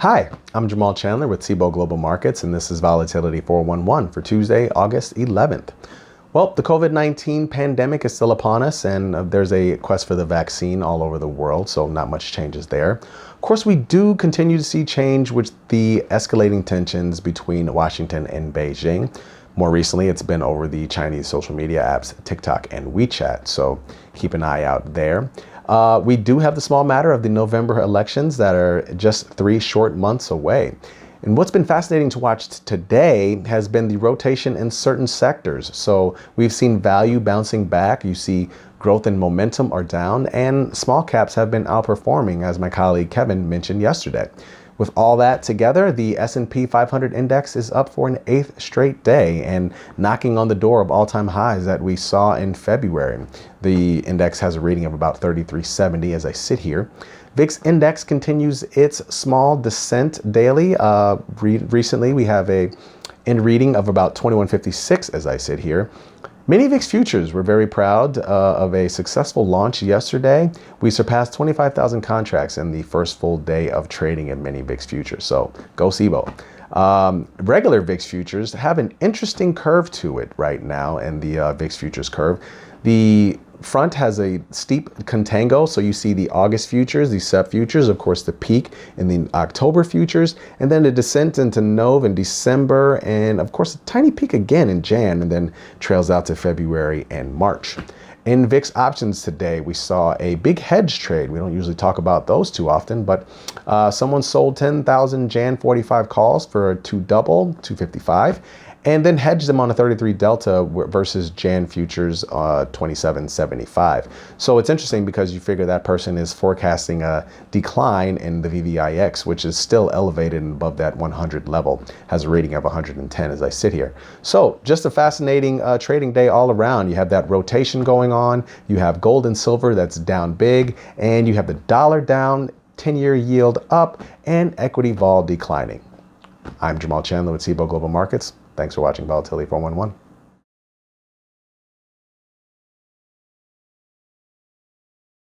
Hi, I'm Jermal Chandler with Cboe Global Markets, and this is Volatility 411 for Tuesday, August 11th. Well, the COVID-19 pandemic is still upon us, and there's a quest for the vaccine all over the world, so not much changes there. Of course, we do continue to see change with the escalating tensions between Washington and Beijing. More recently, it's been over the Chinese social media apps TikTok and WeChat, so keep an eye out there. We do have the small matter of the November elections that are just 3 short months away. And what's been fascinating to watch today has been the rotation in certain sectors. So we've seen value bouncing back. You see growth and momentum are down, and small caps have been outperforming, as my colleague Kevin mentioned yesterday. With all that together, the S&P 500 index is up for an 8th straight day and knocking on the door of all-time highs that we saw in February. The index has a reading of about 3370 as I sit here. VIX index continues its small descent daily. Recently, we have a end reading of about 2156 as I sit here. Many VIX futures were very proud of a successful launch yesterday. We surpassed 25,000 contracts in the first full day of trading in many VIX futures. So go Cboe. Regular VIX futures have an interesting curve to it right now in the VIX futures curve. The front has a steep contango, so you see the August futures, the SEP futures, of course the peak in the October futures, and then the descent into Nov in December, and of course a tiny peak again in Jan, and then trails out to February and March. In VIX options today, we saw a big hedge trade. We don't usually talk about those too often, but someone sold 10,000 Jan 45 calls for a 255. And then hedge them on a 33 delta versus Jan futures 27.75. So it's interesting because you figure that person is forecasting a decline in the VVIX, which is still elevated and above that 100 level, has a rating of 110 as I sit here. So just a fascinating trading day all around. You have that rotation going on. You have gold and silver that's down big, and you have the dollar down, 10-year yield up, and equity vol declining. I'm Jermal Chandler with Cboe Global Markets. Thanks for watching Volatility 411.